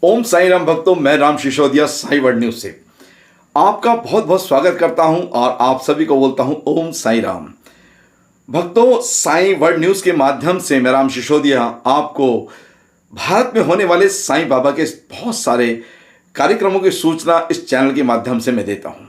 ओम साई राम भक्तों, मैं Ram Sisodia Sai world news से आपका बहुत बहुत स्वागत करता हूं और आप सभी को बोलता हूं ओम साई राम। भक्तों, साई वर्ल्ड न्यूज के माध्यम से मैं राम सिसोदिया आपको भारत में होने वाले साईं बाबा के बहुत सारे कार्यक्रमों की सूचना इस चैनल के माध्यम से मैं देता हूं।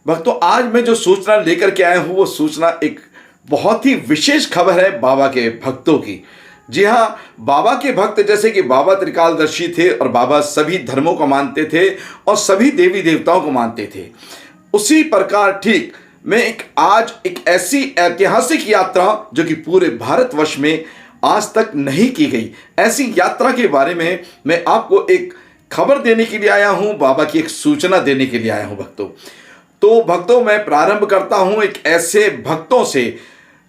भक्तों, आज मैं जो सूचना लेकर के आया हूं वो सूचना एक बहुत ही विशेष खबर है बाबा के भक्तों की। जी हाँ, बाबा के भक्त जैसे कि बाबा त्रिकालदर्शी थे और बाबा सभी धर्मों को मानते थे और सभी देवी देवताओं को मानते थे, उसी प्रकार ठीक मैं आज एक ऐसी ऐतिहासिक यात्रा जो कि पूरे भारतवर्ष में आज तक नहीं की गई, ऐसी यात्रा के बारे में मैं आपको एक खबर देने के लिए आया हूं, बाबा की एक सूचना देने के लिए आया हूं भक्तों। तो भक्तों, मैं प्रारंभ करता हूं एक ऐसे भक्तों से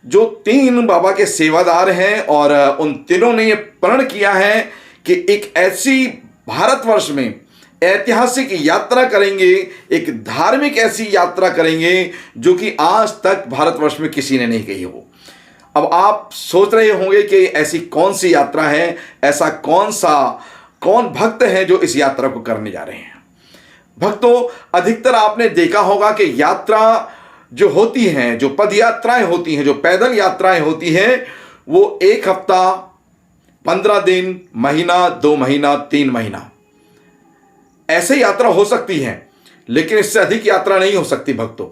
जो 3 बाबा के सेवादार हैं और उन तीनों ने ये प्रण किया है कि एक ऐसी भारतवर्ष में ऐतिहासिक यात्रा करेंगे, एक धार्मिक ऐसी यात्रा करेंगे जो कि आज तक भारतवर्ष में किसी ने नहीं की हो। अब आप सोच रहे होंगे कि ऐसी कौन सी यात्रा है, ऐसा कौन भक्त है जो इस यात्रा को करने जा रहे हैं। भक्तों, अधिकतर आपने देखा होगा कि यात्रा जो होती हैं, जो पद यात्राएं होती हैं, जो पैदल यात्राएं होती हैं, वो 1 हफ्ता, 15 दिन, महीना, 2 महीना, 3 महीना ऐसे यात्रा हो सकती है, लेकिन इससे अधिक यात्रा नहीं हो सकती भक्तों।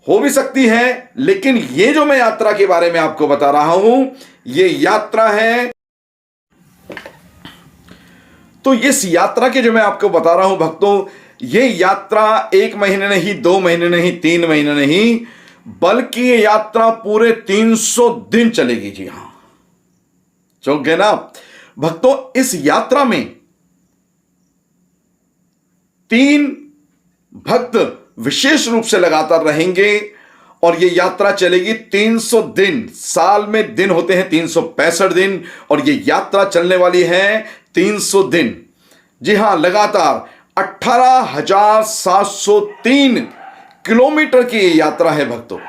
हो भी सकती है, लेकिन ये जो मैं यात्रा के बारे में आपको बता रहा हूं, ये यात्रा है। तो इस यात्रा के जो मैं आपको बता रहा हूं भक्तों, ये यात्रा 1 महीने नहीं, 2 महीने नहीं, 3 महीने नहीं, बल्कि ये यात्रा पूरे 300 दिन चलेगी। जी हां, चौंक गए ना भक्तों। इस यात्रा में 3 भक्त विशेष रूप से लगातार रहेंगे और ये यात्रा चलेगी 300 दिन। साल में दिन होते हैं 365 दिन और ये यात्रा चलने वाली है 300 दिन। जी हां, लगातार 18,703 किलोमीटर की ये यात्रा है भक्तों।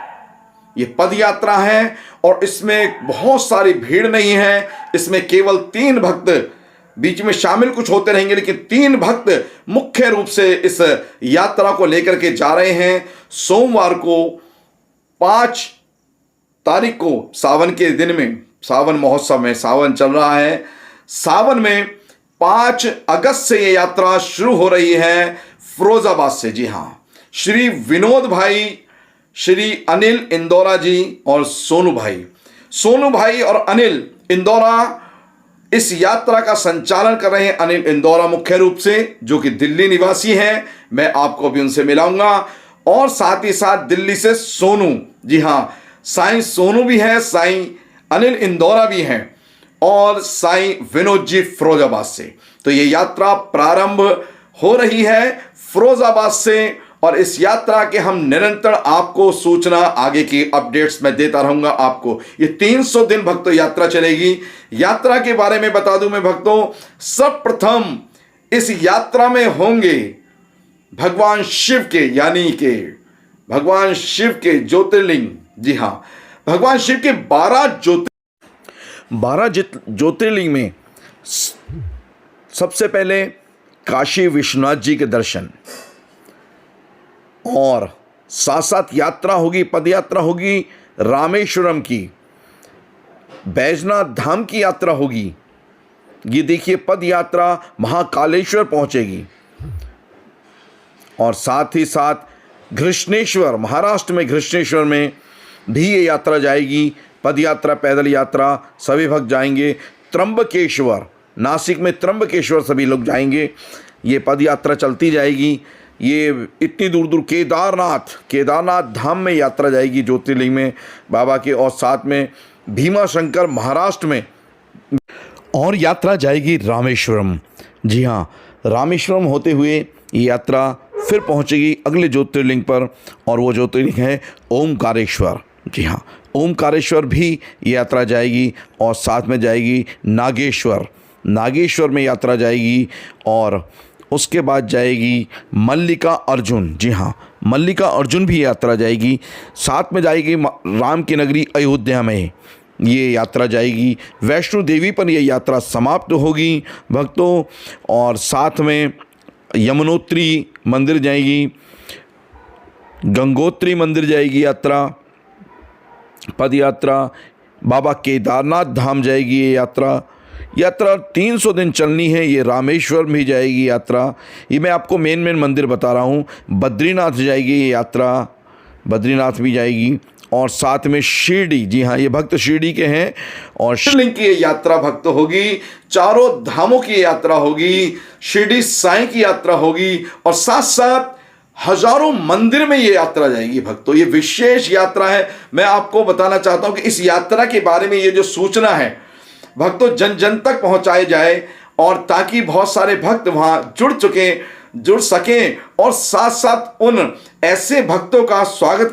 ये पद यात्रा है और इसमें बहुत सारी भीड़ नहीं है। इसमें केवल 3 भक्त, बीच में शामिल कुछ होते रहेंगे, लेकिन 3 भक्त मुख्य रूप से इस यात्रा को लेकर के जा रहे हैं। सोमवार को 5 तारीख को, सावन के दिन में, सावन महोत्सव में, सावन चल रहा है, सावन में 5 अगस्त से ये यात्रा शुरू हो रही है फिरोजाबाद से। जी हां, श्री विनोद भाई, श्री अनिल इंदौरा जी और सोनू भाई और अनिल इंदौरा इस यात्रा का संचालन कर रहे हैं। अनिल इंदौरा मुख्य रूप से, जो कि दिल्ली निवासी हैं, मैं आपको भी उनसे मिलाऊंगा। और साथ ही साथ दिल्ली से सोनू, जी हां, साईं सोनू भी हैं, साईं अनिल इंदौरा भी हैं और साईं विनोद जी फिरोजाबाद से। तो ये यात्रा प्रारंभ हो रही है फिरोजाबाद से और इस यात्रा के हम निरंतर आपको सूचना, आगे की अपडेट्स मैं देता रहूंगा आपको। ये 300 दिन भक्तों यात्रा चलेगी। यात्रा के बारे में बता दूं मैं भक्तों, सर्वप्रथम इस यात्रा में होंगे भगवान शिव के, यानी कि भगवान शिव के ज्योतिर्लिंग। जी हां, भगवान शिव के 12 ज्योतिर्लिंग में सबसे पहले काशी विश्वनाथ जी के दर्शन और साथ साथ यात्रा होगी, पद यात्रा होगी रामेश्वरम की, बैजनाथ धाम की यात्रा होगी। ये देखिए, पद यात्रा महाकालेश्वर पहुंचेगी और साथ ही साथ घृष्णेश्वर, महाराष्ट्र में घृष्णेश्वर में भी ये यात्रा जाएगी। पद यात्रा, पैदल यात्रा सभी भक्त जाएंगे। त्र्यंबकेश्वर, नासिक में त्र्यंबकेश्वर सभी लोग जाएंगे। ये पद यात्रा चलती जाएगी। ये इतनी दूर दूर केदारनाथ धाम में यात्रा जाएगी, ज्योतिर्लिंग में बाबा के, और साथ में भीमा शंकर महाराष्ट्र में, और यात्रा जाएगी रामेश्वरम। जी हाँ, रामेश्वरम होते हुए ये यात्रा फिर पहुंचेगी अगले ज्योतिर्लिंग पर, और वो ज्योतिर्लिंग है ओमकारेश्वर। जी हाँ, ओमकारेश्वर भी ये यात्रा जाएगी और साथ में जाएगी नागेश्वर में यात्रा जाएगी और उसके बाद जाएगी मल्लिका अर्जुन। जी हाँ, मल्लिका अर्जुन भी यात्रा जाएगी। साथ में जाएगी राम की नगरी अयोध्या में। ये यात्रा जाएगी। वैष्णो देवी पर ये यात्रा समाप्त होगी भक्तों, और साथ में यमुनोत्री मंदिर जाएगी, गंगोत्री मंदिर जाएगी यात्रा, पद यात्रा, बाबा केदारनाथ धाम जाएगी ये यात्रा 300 दिन चलनी है। ये रामेश्वर भी जाएगी यात्रा। ये मैं आपको मेन मंदिर बता रहा हूँ। बद्रीनाथ जाएगी ये यात्रा, बद्रीनाथ भी जाएगी, और साथ में शिरडी, जी हाँ ये भक्त शिरडी के हैं, और शिवलिंग की ये यात्रा भक्त होगी। चारों धामों की यात्रा होगी, शिरडी साईं की यात्रा होगी, और साथ साथ हजारों मंदिर में ये यात्रा जाएगी भक्तों। ये विशेष यात्रा है। मैं आपको बताना चाहता हूं कि इस यात्रा के बारे में ये जो सूचना है भक्तों जन जन तक पहुंचाई जाए, और ताकि बहुत सारे भक्त वहां जुड़ सकें और साथ साथ उन ऐसे भक्तों का स्वागत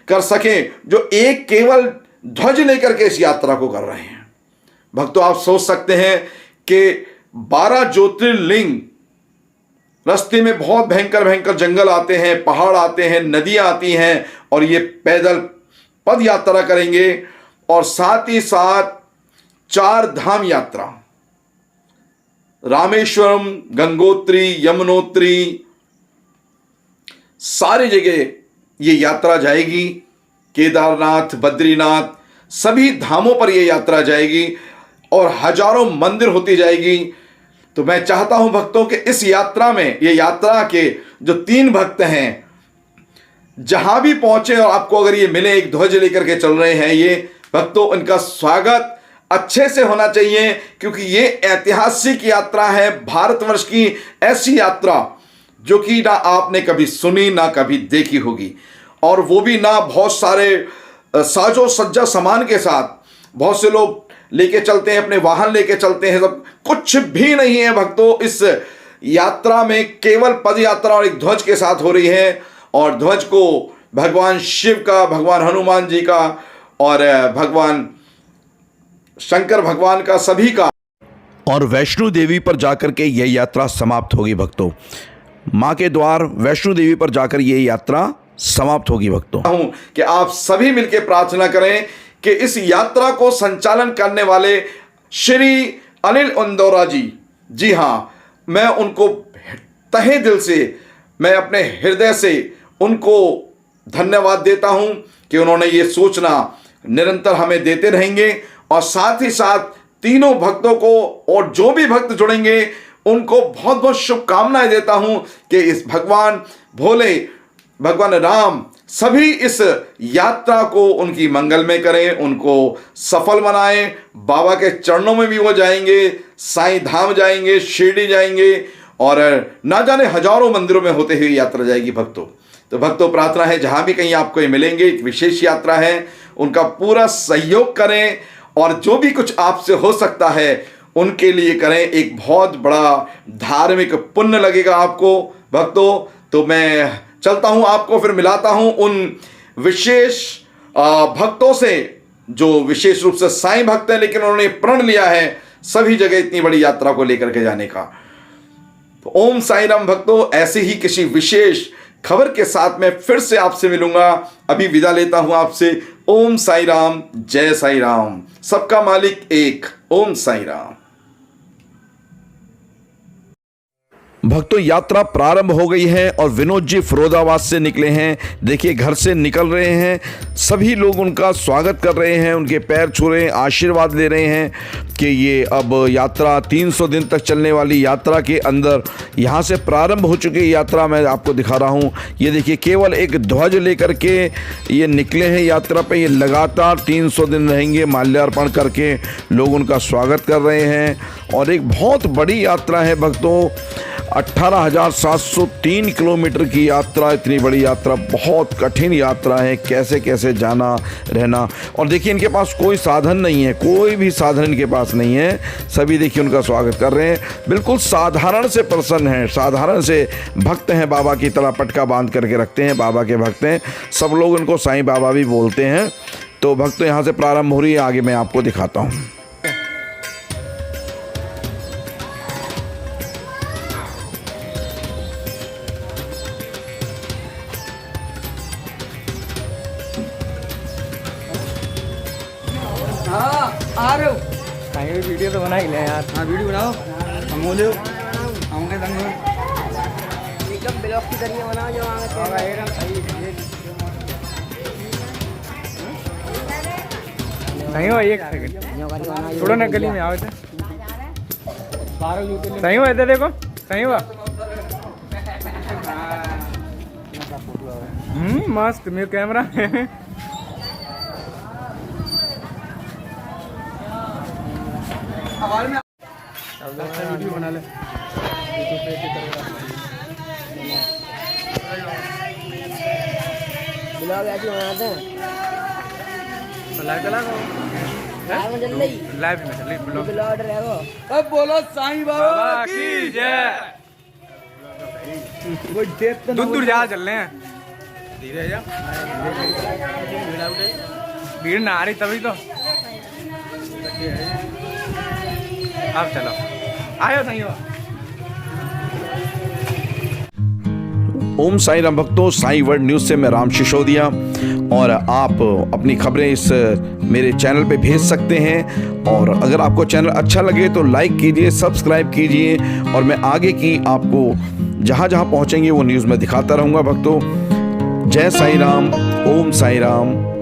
कर सकें जो एक केवल ध्वज लेकर के इस यात्रा को कर रहे हैं। भक्तों आप सोच सकते हैं कि 12 ज्योतिर्लिंग, रास्ते में बहुत भयंकर जंगल आते हैं, पहाड़ आते हैं, नदियां आती हैं, और ये पैदल पद यात्रा करेंगे, और साथ ही साथ 4 धाम यात्रा, रामेश्वरम, गंगोत्री, यमुनोत्री, सारी जगह ये यात्रा जाएगी। केदारनाथ, बद्रीनाथ, सभी धामों पर ये यात्रा जाएगी, और हजारों मंदिर होती जाएगी। तो मैं चाहता हूं भक्तों कि इस यात्रा में, ये यात्रा के जो 3 भक्त हैं, जहां भी पहुंचे और आपको अगर ये मिले, एक ध्वज लेकर के चल रहे हैं ये भक्तों, इनका स्वागत अच्छे से होना चाहिए, क्योंकि ये ऐतिहासिक यात्रा है, भारतवर्ष की ऐसी यात्रा जो कि ना आपने कभी सुनी ना कभी देखी होगी, और वो भी ना बहुत सारे साजो सज्जा सामान के साथ। बहुत से लोग लेके चलते हैं, अपने वाहन लेके चलते हैं, सब कुछ भी नहीं है भक्तों। इस यात्रा में केवल पद यात्रा और एक ध्वज के साथ हो रही है, और ध्वज को भगवान शिव का, भगवान हनुमान जी का, और भगवान शंकर भगवान का, सभी का, और वैष्णो देवी पर जाकर के यह यात्रा समाप्त होगी भक्तों। माँ के द्वार वैष्णो देवी पर जाकर यह यात्रा समाप्त होगी भक्तों। कि आप सभी मिलकर प्रार्थना करें कि इस यात्रा को संचालन करने वाले श्री अनिल इंदौरा जी हाँ, मैं उनको तहे दिल से, मैं अपने हृदय से उनको धन्यवाद देता हूं कि उन्होंने ये सूचना निरंतर हमें देते रहेंगे, और साथ ही साथ तीनों भक्तों को और जो भी भक्त जुड़ेंगे उनको बहुत बहुत शुभकामनाएं देता हूं कि इस भगवान भोले, भगवान राम सभी इस यात्रा को उनकी मंगल में करें, उनको सफल बनाएं। बाबा के चरणों में भी वो जाएंगे, साईं धाम जाएंगे, शिरडी जाएंगे, और ना जाने हजारों मंदिरों में होते हुए यात्रा जाएगी भक्तों। तो भक्तों प्रार्थना है जहां भी कहीं आपको ये मिलेंगे, एक विशेष यात्रा है, उनका पूरा सहयोग करें, और जो भी कुछ आपसे हो सकता है उनके लिए करें। एक बहुत बड़ा धार्मिक पुण्य लगेगा आपको भक्तों। तो मैं चलता हूं, आपको फिर मिलाता हूं उन विशेष भक्तों से जो विशेष रूप से साईं भक्त हैं, लेकिन उन्होंने प्रण लिया है सभी जगह इतनी बड़ी यात्रा को लेकर के जाने का। तो ओम साईं राम भक्तों, ऐसे ही किसी विशेष खबर के साथ मैं फिर से आपसे मिलूंगा। अभी विदा लेता हूं आपसे। ओम साईं राम, जय साईं राम, सबका मालिक एक। ओम साईं राम। भक्तों यात्रा प्रारंभ हो गई है, और विनोद जी फिरोजाबाद से निकले हैं। देखिए घर से निकल रहे हैं, सभी लोग उनका स्वागत कर रहे हैं, उनके पैर छू रहे हैं, आशीर्वाद ले रहे हैं कि ये अब यात्रा 300 दिन तक चलने वाली यात्रा के अंदर यहाँ से प्रारंभ हो चुकी यात्रा मैं आपको दिखा रहा हूँ। ये देखिए केवल एक ध्वज लेकर के ये निकले हैं यात्रा पे। ये लगातार 300 दिन रहेंगे, माल्यार्पण करके लोग उनका स्वागत कर रहे हैं, और एक बहुत बड़ी यात्रा है भक्तों। 18,703 किलोमीटर की यात्रा, इतनी बड़ी यात्रा, बहुत कठिन यात्रा है। कैसे कैसे जाना रहना, और देखिए इनके पास कोई साधन नहीं है, कोई भी साधन इनके पास नहीं है। सभी देखिए उनका स्वागत कर रहे हैं, बिल्कुल साधारण से प्रसन्न हैं, साधारण से भक्त हैं, बाबा की तरह पटका बांध करके रखते हैं, बाबा के भक्त हैं। सब लोग उनको साईं बाबा भी बोलते हैं। तो भक्त यहाँ से प्रारंभ हो रही है, आगे मैं आपको दिखाता हूँ। हाँ आ रहे हो। कहीं वीडियो तो बना ही ले यार। हाँ वीडियो बनाओ, हम हो ले हम के संग एकदम ब्लॉग की तरह बनाओ जो आगे एकदम सही हो, एक सेकंड थोड़ा ना गली में आओ थे। सही हो इधर देखो, सही हुआ। मस्त मेरे कैमरा में। वीडियो बना ले। ब्लॉग ऐसे बनाते हैं। लाइव चला लाइव में चल ब्लॉग। ब्लॉग रहेगा। अब बोलो साईं बाबा की जय। वो देख तो दूर जा चल रहे हैं, धीरे जा। भीड़ ना आ रही तभी तो। अब चलो आयो सही हो। ओम साई राम भक्तों, साई वर्ल्ड न्यूज़ से मैं राम सिसोदिया, और आप अपनी खबरें इस मेरे चैनल पे भेज सकते हैं। और अगर आपको चैनल अच्छा लगे तो लाइक कीजिए, सब्सक्राइब कीजिए, और मैं आगे की आपको जहाँ जहाँ पहुँचेंगे वो न्यूज़ में दिखाता रहूँगा भक्तों। जय साई राम, ओम साई राम।